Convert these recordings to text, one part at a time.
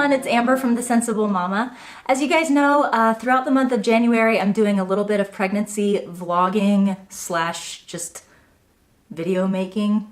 everyone, it's Amber from The Sensible Mama. As you guys know, throughout the month of January, I'm doing a little bit of pregnancy vlogging / just video making.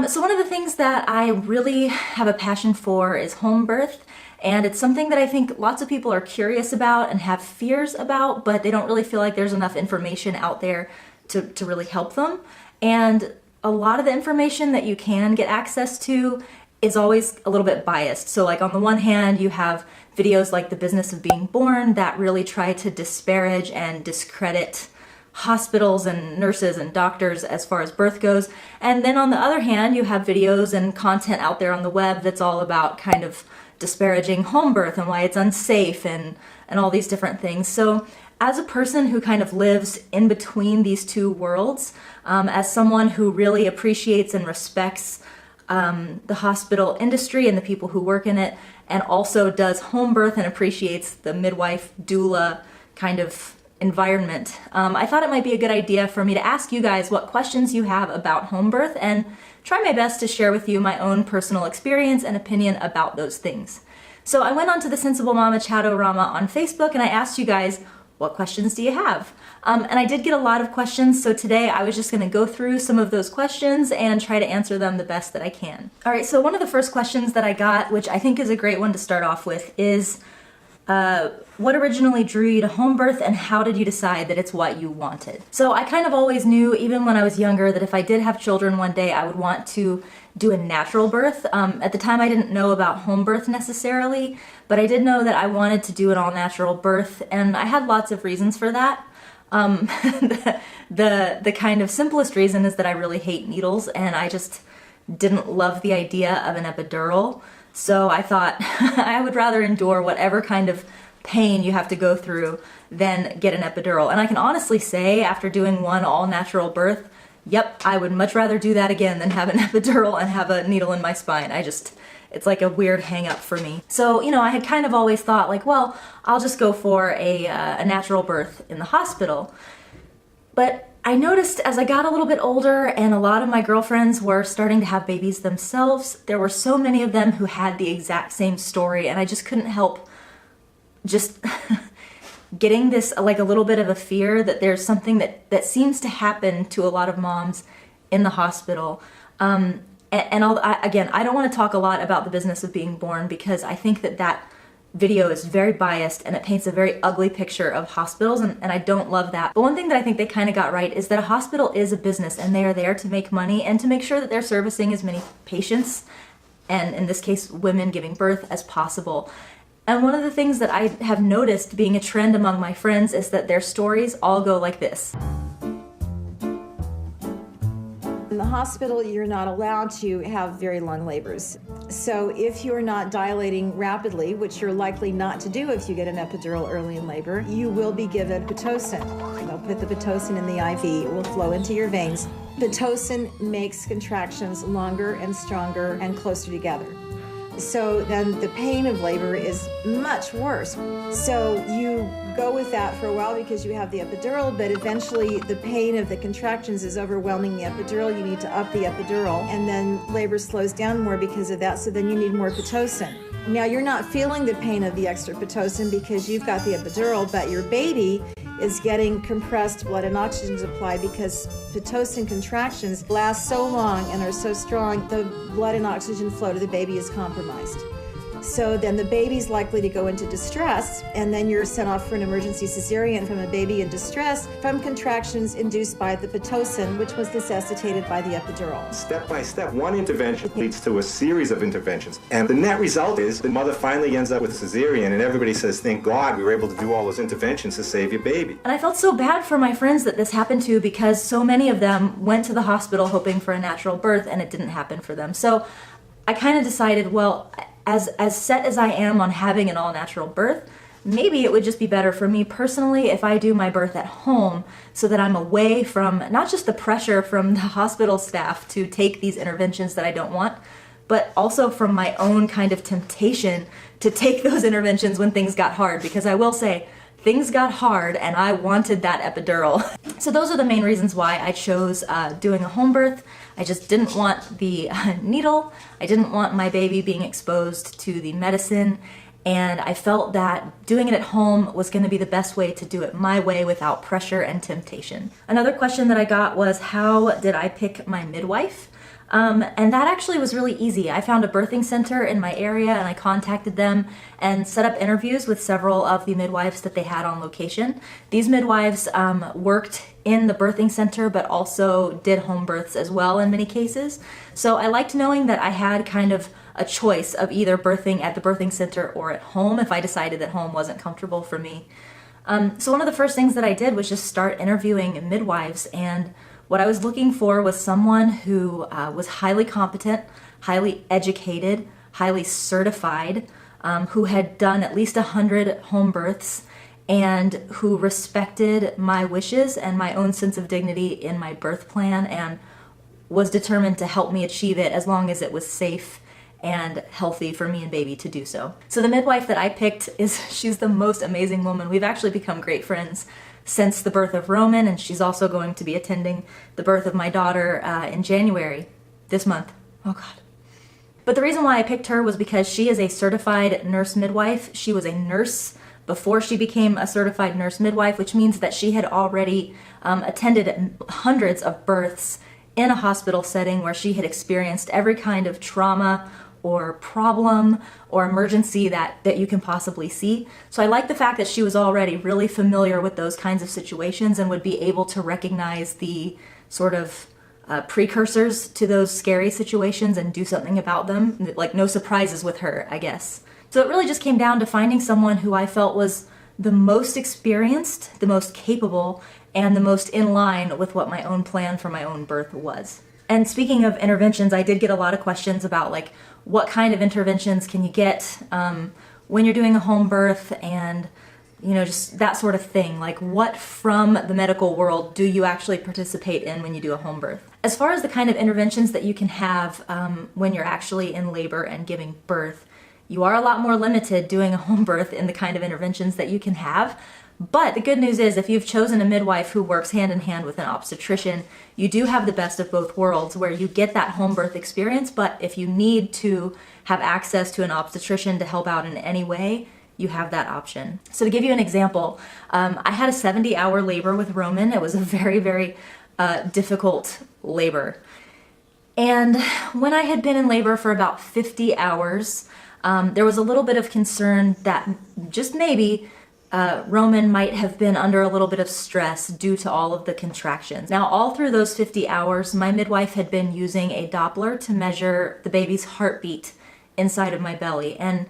So one of the things that I really have a passion for is home birth, and it's something that I think lots of people are curious about and have fears about, but they don't really feel like there's enough information out there to really help them. And a lot of the information that you can get access to is always a little bit biased. So like on the one hand, you have videos like The Business of Being Born that really try to disparage and discredit hospitals and nurses and doctors as far as birth goes. And then on the other hand, you have videos and content out there on the web that's all about kind of disparaging home birth and why it's unsafe and all these different things. So as a person who kind of lives in between these two worlds, as someone who really appreciates and respects the hospital industry and the people who work in it, and also does home birth and appreciates the midwife, doula kind of environment, I thought it might be a good idea for me to ask you guys what questions you have about home birth and try my best to share with you my own personal experience and opinion about those things. So I went onto the Sensible Mama Chatorama on Facebook and I asked you guys, what questions do you have? And I did get a lot of questions, so today I was just going to go through some of those questions and try to answer them the best that I can. Alright, so one of the first questions that I got, which I think is a great one to start off with, is what originally drew you to home birth and how did you decide that it's what you wanted? So I kind of always knew, even when I was younger, that if I did have children one day, I would want to do a natural birth. At the time I didn't know about home birth necessarily, but I did know that I wanted to do an all-natural birth, and I had lots of reasons for that. The kind of simplest reason is that I really hate needles and I just didn't love the idea of an epidural. So I thought I would rather endure whatever kind of pain you have to go through than get an epidural. And I can honestly say, after doing one all-natural birth, yep, I would much rather do that again than have an epidural and have a needle in my spine. It's like a weird hang-up for me. So, you know, I had kind of always thought like, well, I'll just go for a natural birth in the hospital. But I noticed as I got a little bit older and a lot of my girlfriends were starting to have babies themselves, there were so many of them who had the exact same story, and I just couldn't help just getting this like a little bit of a fear that there's something that seems to happen to a lot of moms in the hospital. Again, I don't want to talk a lot about The Business of Being Born because I think that video is very biased and it paints a very ugly picture of hospitals, and I don't love that. But one thing that I think they kind of got right is that a hospital is a business and they are there to make money and to make sure that they're servicing as many patients, and in this case women giving birth, as possible. And one of the things that I have noticed being a trend among my friends is that their stories all go like this. In the hospital, you're not allowed to have very long labors. So if you're not dilating rapidly, which you're likely not to do if you get an epidural early in labor, you will be given Pitocin. They'll put the Pitocin in the IV. It will flow into your veins. Pitocin makes contractions longer and stronger and closer together. So then the pain of labor is much worse. So you go with that for a while because you have the epidural, but eventually the pain of the contractions is overwhelming the epidural. You need to up the epidural, and then labor slows down more because of that, so then you need more Pitocin. Now you're not feeling the pain of the extra Pitocin because you've got the epidural, but your baby is getting compressed blood and oxygen supply because Pitocin contractions last so long and are so strong, the blood and oxygen flow to the baby is compromised. So then the baby's likely to go into distress, and then you're sent off for an emergency cesarean from a baby in distress from contractions induced by the Pitocin, which was necessitated by the epidural. Step by step, one intervention leads to a series of interventions. And the net result is the mother finally ends up with a cesarean, and everybody says, thank God we were able to do all those interventions to save your baby. And I felt so bad for my friends that this happened to, because so many of them went to the hospital hoping for a natural birth and it didn't happen for them. So I kind of decided, well, as set as I am on having an all-natural birth, maybe it would just be better for me personally if I do my birth at home so that I'm away from not just the pressure from the hospital staff to take these interventions that I don't want, but also from my own kind of temptation to take those interventions when things got hard. Because I will say, things got hard and I wanted that epidural. So those are the main reasons why I chose doing a home birth. I just didn't want the needle. I didn't want my baby being exposed to the medicine. And I felt that doing it at home was going to be the best way to do it my way without pressure and temptation. Another question that I got was, how did I pick my midwife? And that actually was really easy. I found a birthing center in my area and I contacted them and set up interviews with several of the midwives that they had on location. These midwives worked in the birthing center but also did home births as well in many cases. So I liked knowing that I had kind of a choice of either birthing at the birthing center or at home if I decided that home wasn't comfortable for me. So one of the first things that I did was just start interviewing midwives, and what I was looking for was someone who was highly competent, highly educated, highly certified, who had done at least 100 home births, and who respected my wishes and my own sense of dignity in my birth plan and was determined to help me achieve it as long as it was safe and healthy for me and baby to do so. So the midwife that I picked she's the most amazing woman. We've actually become great friends since the birth of Roman, and she's also going to be attending the birth of my daughter in January, this month. Oh God. But the reason why I picked her was because she is a certified nurse midwife. She was a nurse before she became a certified nurse midwife, which means that she had already attended hundreds of births in a hospital setting where she had experienced every kind of trauma or problem or emergency that you can possibly see. So I like the fact that she was already really familiar with those kinds of situations and would be able to recognize the sort of precursors to those scary situations and do something about them. Like, no surprises with her, I guess. So it really just came down to finding someone who I felt was the most experienced, the most capable, and the most in line with what my own plan for my own birth was. And speaking of interventions, I did get a lot of questions about like, what kind of interventions can you get when you're doing a home birth, and just that sort of thing. Like, what from the medical world do you actually participate in when you do a home birth? As far as the kind of interventions that you can have when you're actually in labor and giving birth, you are a lot more limited doing a home birth in the kind of interventions that you can have. But the good news is, if you've chosen a midwife who works hand in hand with an obstetrician, you do have the best of both worlds, where you get that home birth experience, but if you need to have access to an obstetrician to help out in any way, you have that option. So to give you an example, I had a 70-hour labor with Roman. It was a very, very difficult labor. And when I had been in labor for about 50 hours, there was a little bit of concern that just maybe Roman might have been under a little bit of stress due to all of the contractions. Now, all through those 50 hours, my midwife had been using a Doppler to measure the baby's heartbeat inside of my belly, and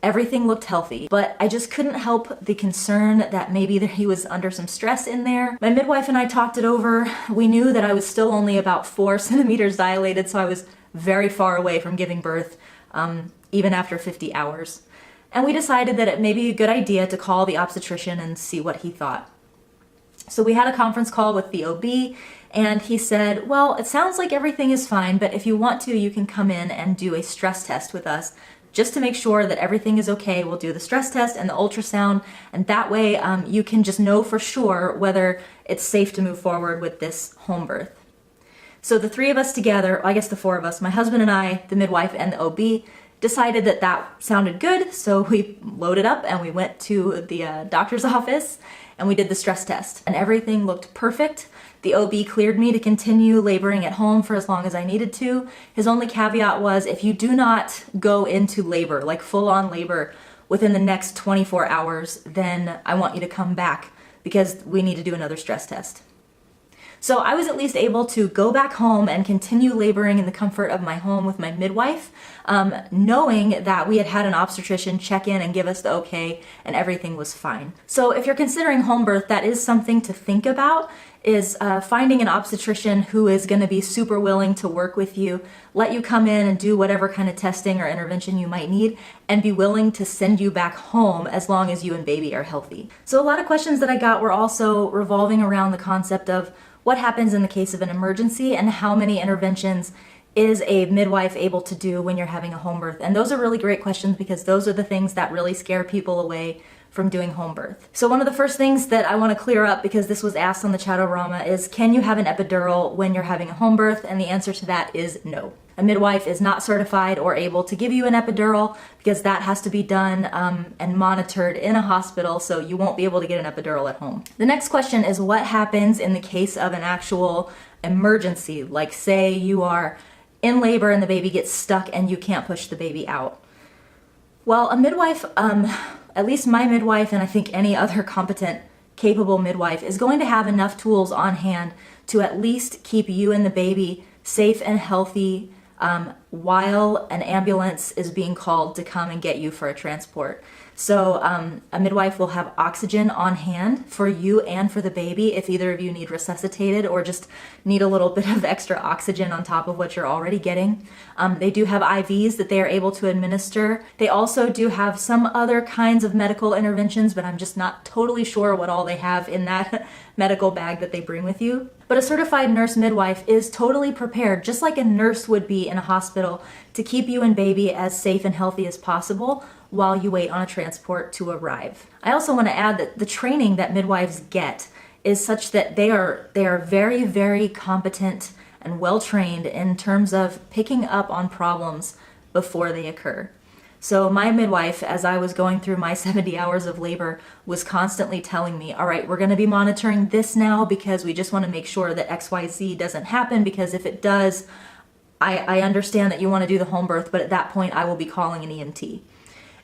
everything looked healthy. But I just couldn't help the concern that maybe he was under some stress in there. My midwife and I talked it over. We knew that I was still only about 4 centimeters dilated, so I was very far away from giving birth, even after 50 hours. And we decided that it may be a good idea to call the obstetrician and see what he thought. So we had a conference call with the OB, and he said, well, it sounds like everything is fine, but if you want to, you can come in and do a stress test with us just to make sure that everything is okay. We'll do the stress test and the ultrasound, and that way you can just know for sure whether it's safe to move forward with this home birth. So the three of us together, I guess the four of us, my husband and I, the midwife and the OB, decided that that sounded good, so we loaded up and we went to the doctor's office and we did the stress test, and everything looked perfect. The OB cleared me to continue laboring at home for as long as I needed to. His only caveat was, if you do not go into labor, like full-on labor, within the next 24 hours, then I want you to come back because we need to do another stress test. So I was at least able to go back home and continue laboring in the comfort of my home with my midwife, knowing that we had had an obstetrician check in and give us the okay and everything was fine. So if you're considering home birth, that is something to think about, is finding an obstetrician who is going to be super willing to work with you, let you come in and do whatever kind of testing or intervention you might need, and be willing to send you back home as long as you and baby are healthy. So a lot of questions that I got were also revolving around the concept of what happens in the case of an emergency and how many interventions is a midwife able to do when you're having a home birth. And those are really great questions because those are the things that really scare people away from doing home birth. So one of the first things that I want to clear up, because this was asked on the Chatorama, is can you have an epidural when you're having a home birth? And the answer to that is no. A midwife is not certified or able to give you an epidural because that has to be done and monitored in a hospital, so you won't be able to get an epidural at home. The next question is what happens in the case of an actual emergency, like say you are in labor and the baby gets stuck and you can't push the baby out. Well, a midwife, at least my midwife and I think any other competent, capable midwife, is going to have enough tools on hand to at least keep you and the baby safe and healthy while an ambulance is being called to come and get you for a transport. So a midwife will have oxygen on hand for you and for the baby if either of you need resuscitated or just need a little bit of extra oxygen on top of what you're already getting. They do have IVs that they are able to administer. They also do have some other kinds of medical interventions, but I'm just not totally sure what all they have in that medical bag that they bring with you. But a certified nurse midwife is totally prepared, just like a nurse would be in a hospital, to keep you and baby as safe and healthy as possible while you wait on a transport to arrive. I also want to add that the training that midwives get is such that they are very, very competent and well trained in terms of picking up on problems before they occur. So my midwife, as I was going through my 70 hours of labor, was constantly telling me, all right, we're going to be monitoring this now because we just want to make sure that XYZ doesn't happen, because if it does, I understand that you want to do the home birth, but at that point I will be calling an EMT.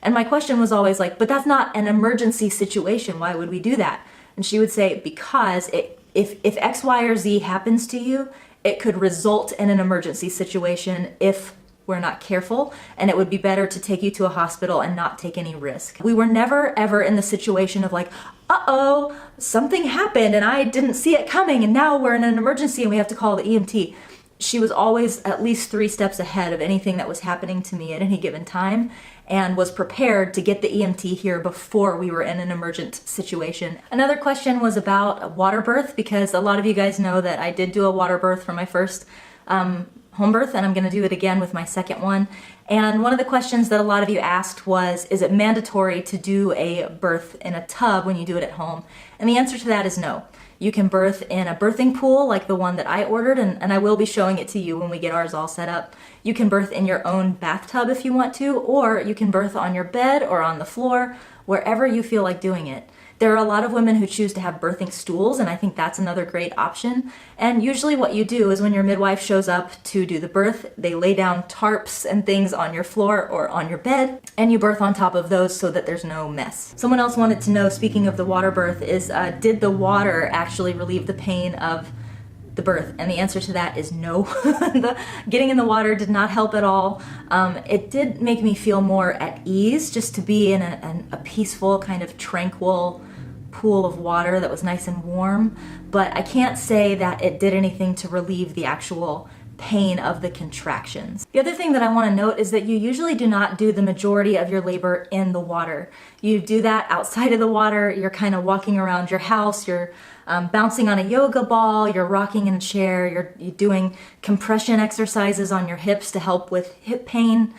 And my question was always like, but that's not an emergency situation. Why would we do that? And she would say, because if X, Y, or Z happens to you, it could result in an emergency situation if we're not careful, and it would be better to take you to a hospital and not take any risk. We were never ever in the situation of like, uh-oh, something happened and I didn't see it coming and now we're in an emergency and we have to call the EMT. She was always at least 3 steps ahead of anything that was happening to me at any given time, and was prepared to get the EMT here before we were in an emergent situation. Another question was about a water birth, because a lot of you guys know that I did do a water birth for my first home birth, and I'm going to do it again with my second one. And one of the questions that a lot of you asked was, is it mandatory to do a birth in a tub when you do it at home? And the answer to that is no. You can birth in a birthing pool like the one that I ordered, and I will be showing it to you when we get ours all set up. You can birth in your own bathtub if you want to, or you can birth on your bed or on the floor, wherever you feel like doing it. There are a lot of women who choose to have birthing stools, and I think that's another great option. And usually what you do is when your midwife shows up to do the birth, they lay down tarps and things on your floor or on your bed, and you birth on top of those so that there's no mess. Someone else wanted to know, speaking of the water birth, is did the water actually relieve the pain of the birth? And the answer to that is no. Getting in the water did not help at all. It did make me feel more at ease just to be in a peaceful, kind of tranquil pool of water that was nice and warm, but I can't say that it did anything to relieve the actual pain of the contractions. The other thing that I want to note is that you usually do not do the majority of your labor in the water. You do that outside of the water. You're kind of walking around your house, you're bouncing on a yoga ball, you're rocking in a chair, you're doing compression exercises on your hips to help with hip pain.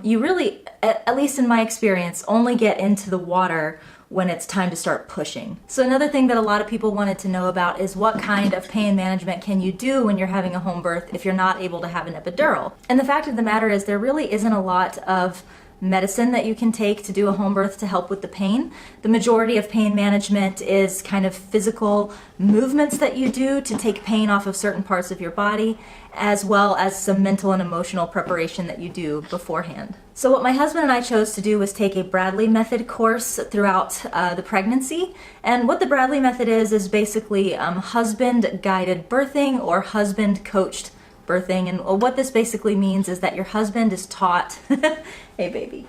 You really, at least in my experience, only get into the water when it's time to start pushing. So another thing that a lot of people wanted to know about is what kind of pain management can you do when you're having a home birth if you're not able to have an epidural? And the fact of the matter is there really isn't a lot of medicine that you can take to do a home birth to help with the pain. The majority of pain management is kind of physical movements that you do to take pain off of certain parts of your body, as well as some mental and emotional preparation that you do beforehand. So what my husband and I chose to do was take a Bradley method course throughout the pregnancy. And what the Bradley method is basically husband-guided birthing or husband-coached birthing. And what this basically means is that your husband is taught, hey baby,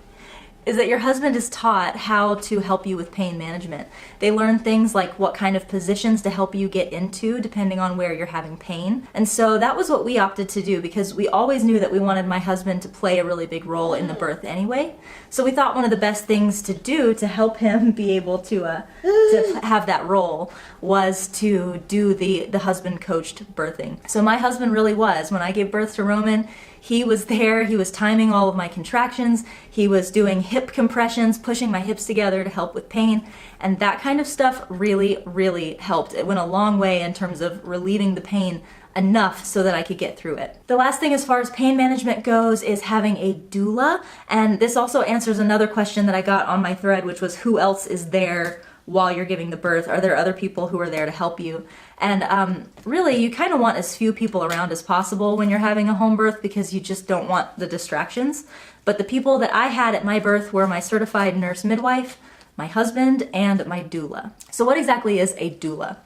is that your husband is taught how to help you with pain management. They learn things like what kind of positions to help you get into depending on where you're having pain. And so that was what we opted to do because we always knew that we wanted my husband to play a really big role in the birth anyway. So we thought one of the best things to do to help him be able to have that role was to do the husband coached birthing. So my husband really was. When I gave birth to Roman, he was there, he was timing all of my contractions, he was doing hip hip compressions, pushing my hips together to help with pain, and that kind of stuff really, really helped. It went a long way in terms of relieving the pain enough so that I could get through it. The last thing as far as pain management goes is having a doula, and this also answers another question that I got on my thread, which was who else is there while you're giving the birth? Are there other people who are there to help you? And really, you kind of want as few people around as possible when you're having a home birth because you just don't want the distractions. But the people that I had at my birth were my certified nurse midwife, my husband, and my doula. So what exactly is a doula?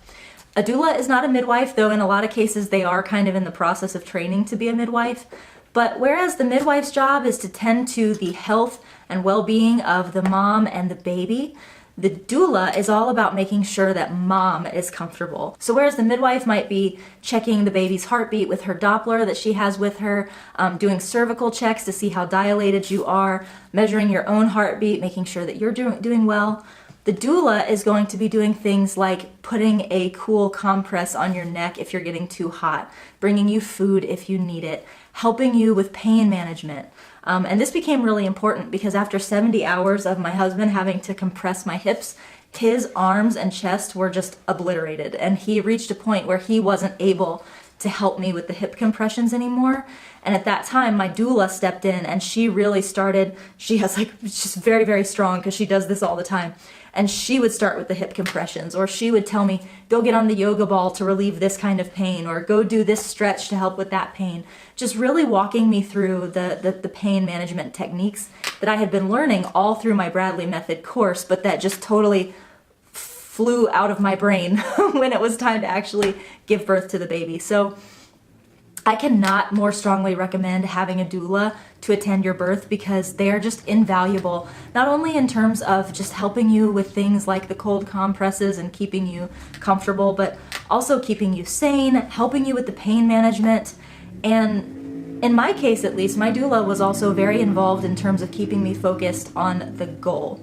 A doula is not a midwife, though in a lot of cases they are kind of in the process of training to be a midwife. But whereas the midwife's job is to tend to the health and well-being of the mom and the baby, the doula is all about making sure that mom is comfortable. So whereas the midwife might be checking the baby's heartbeat with her Doppler that she has with her, doing cervical checks to see how dilated you are, measuring your own heartbeat, making sure that you're doing well, the doula is going to be doing things like putting a cool compress on your neck if you're getting too hot, bringing you food if you need it, helping you with pain management. And this became really important because after 70 hours of my husband having to compress my hips, his arms and chest were just obliterated. And he reached a point where he wasn't able to help me with the hip compressions anymore. And at that time, my doula stepped in and she really started, she's very, very strong because she does this all the time. And she would start with the hip compressions, or she would tell me, go get on the yoga ball to relieve this kind of pain, or go do this stretch to help with that pain. Just really walking me through the pain management techniques that I had been learning all through my Bradley Method course, but that just totally flew out of my brain when it was time to actually give birth to the baby. So I cannot more strongly recommend having a doula to attend your birth because they are just invaluable, not only in terms of just helping you with things like the cold compresses and keeping you comfortable, but also keeping you sane, helping you with the pain management. And in my case, at least, my doula was also very involved in terms of keeping me focused on the goal.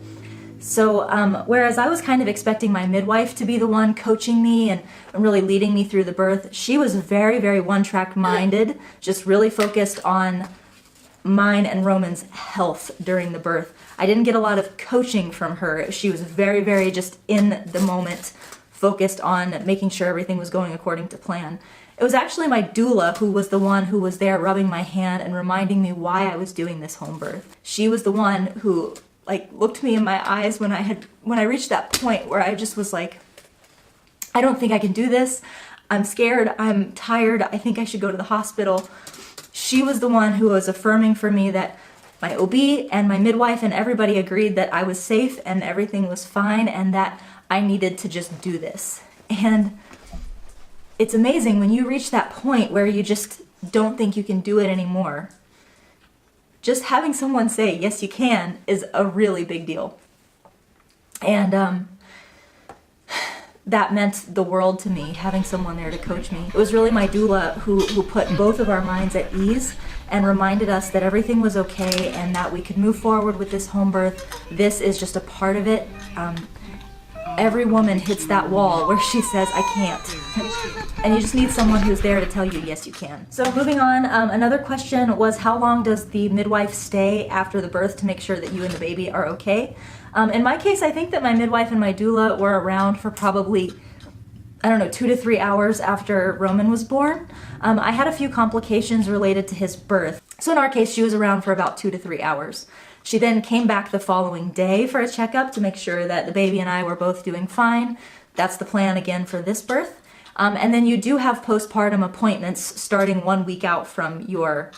So whereas I was kind of expecting my midwife to be the one coaching me and really leading me through the birth, she was very, very one-track minded, just really focused on mine and Roman's health during the birth. I didn't get a lot of coaching from her. She was very, very just in the moment, focused on making sure everything was going according to plan. It was actually my doula who was the one who was there rubbing my hand and reminding me why I was doing this home birth. She was the one who looked me in my eyes when I reached that point where I just was like, I don't think I can do this. I'm scared. I'm tired. I think I should go to the hospital. She was the one who was affirming for me that my OB and my midwife and everybody agreed that I was safe and everything was fine and that I needed to just do this. And it's amazing when you reach that point where you just don't think you can do it anymore. Just having someone say, yes, you can, is a really big deal. And that meant the world to me, having someone there to coach me. It was really my doula who put both of our minds at ease and reminded us that everything was okay and that we could move forward with this home birth. This is just a part of it. Every woman hits that wall where she says, I can't. And you just need someone who's there to tell you, yes, you can. So moving on, another question was how long does the midwife stay after the birth to make sure that you and the baby are okay? In my case, I think that my midwife and my doula were around for probably, 2 to 3 hours after Roman was born. I had a few complications related to his birth. So in our case, she was around for about 2 to 3 hours. She then came back the following day for a checkup to make sure that the baby and I were both doing fine. That's the plan again for this birth. And then you do have postpartum appointments starting 1 week out from your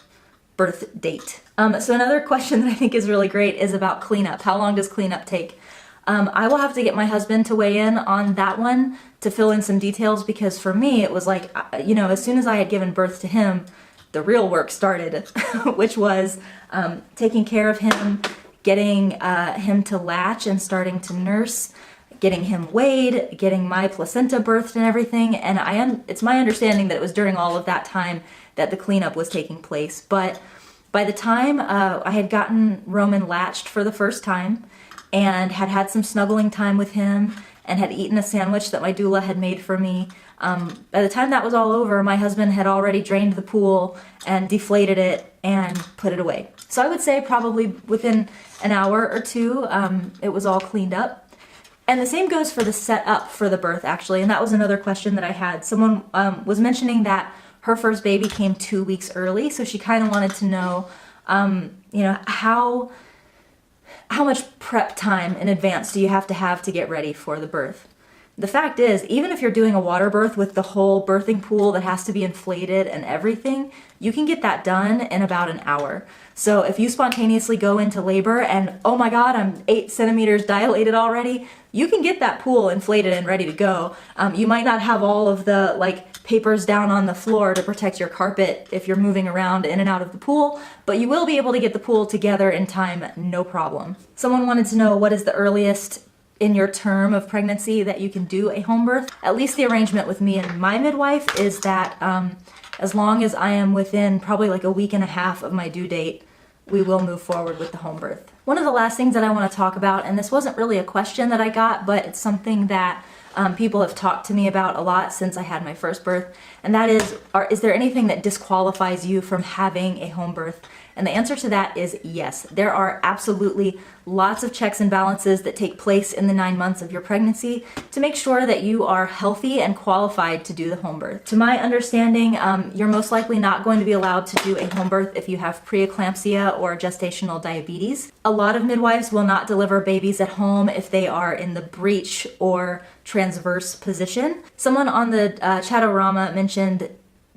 birth date. So another question that I think is really great is about cleanup. How long does cleanup take? I will have to get my husband to weigh in on that one to fill in some details because for me it was like, as soon as I had given birth to him, the real work started, which was taking care of him, getting him to latch and starting to nurse, getting him weighed, getting my placenta birthed and everything. And it's my understanding that it was during all of that time that the cleanup was taking place. But by the time I had gotten Roman latched for the first time and had some snuggling time with him and had eaten a sandwich that my doula had made for me, By the time that was all over, my husband had already drained the pool and deflated it and put it away. So I would say probably within an hour or two, it was all cleaned up. And the same goes for the setup for the birth, actually. And that was another question that I had. Someone was mentioning that her first baby came 2 weeks early, so she kind of wanted to know, you know, how much prep time in advance do you have to get ready for the birth? The fact is, even if you're doing a water birth with the whole birthing pool that has to be inflated and everything, you can get that done in about an hour. So if you spontaneously go into labor and, oh my God, I'm 8 centimeters dilated already, you can get that pool inflated and ready to go. You might not have all of the papers down on the floor to protect your carpet if you're moving around in and out of the pool, but you will be able to get the pool together in time, no problem. Someone wanted to know, what is the earliest in your term of pregnancy that you can do a home birth? At least the arrangement with me and my midwife is that as long as I am within probably a week and a half of my due date, we will move forward with the home birth. One of the last things that I want to talk about, and this wasn't really a question that I got, but it's something that people have talked to me about a lot since I had my first birth, and that is there anything that disqualifies you from having a home birth? And the answer to that is yes. There are absolutely lots of checks and balances that take place in the 9 months of your pregnancy to make sure that you are healthy and qualified to do the home birth. To my understanding, you're most likely not going to be allowed to do a home birth if you have preeclampsia or gestational diabetes. A lot of midwives will not deliver babies at home if they are in the breech or transverse position. Someone on the Chatorama mentioned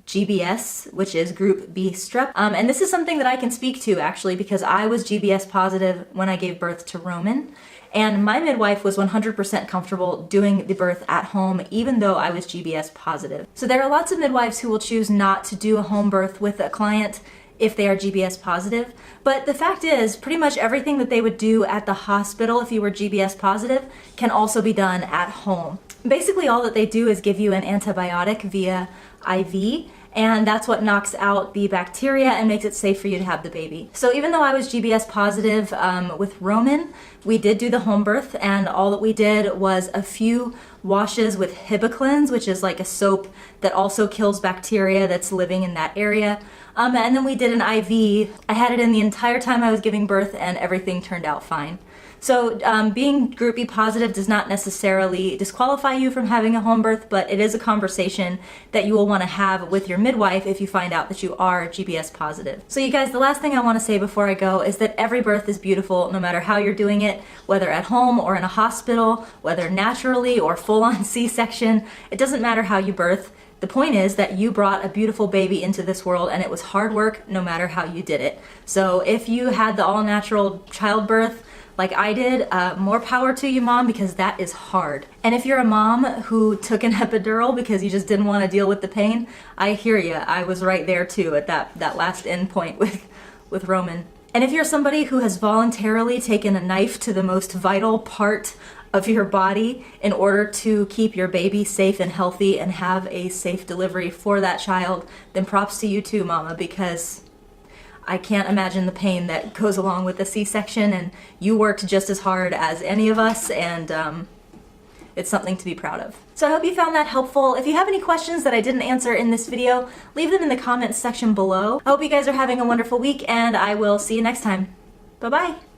GBS, which is group B strep. And this is something that I can speak to actually because I was GBS positive when I gave birth to Roman. And my midwife was 100% comfortable doing the birth at home, even though I was GBS positive. So there are lots of midwives who will choose not to do a home birth with a client if they are GBS positive. But the fact is, pretty much everything that they would do at the hospital if you were GBS positive can also be done at home. Basically, all that they do is give you an antibiotic via IV, and that's what knocks out the bacteria and makes it safe for you to have the baby. So even though I was GBS positive with Roman, we did do the home birth, and all that we did was a few washes with Hibiclens, which is like a soap that also kills bacteria that's living in that area. And then we did an IV. I had it in the entire time I was giving birth, and everything turned out fine. So being group B positive does not necessarily disqualify you from having a home birth, but it is a conversation that you will want to have with your midwife if you find out that you are GBS positive. So you guys, the last thing I want to say before I go is that every birth is beautiful no matter how you're doing it, whether at home or in a hospital, whether naturally or full-on C-section. It doesn't matter how you birth. The point is that you brought a beautiful baby into this world, and it was hard work no matter how you did it. So if you had the all-natural childbirth like I did, more power to you, Mom, because that is hard. And if you're a mom who took an epidural because you just didn't want to deal with the pain, I hear you. I was right there too at that last end point with Roman. And if you're somebody who has voluntarily taken a knife to the most vital part of your body in order to keep your baby safe and healthy and have a safe delivery for that child, then props to you too, Mama, because I can't imagine the pain that goes along with a C-section, and you worked just as hard as any of us, and it's something to be proud of. So I hope you found that helpful. If you have any questions that I didn't answer in this video, leave them in the comments section below. I hope you guys are having a wonderful week, and I will see you next time. Bye-bye.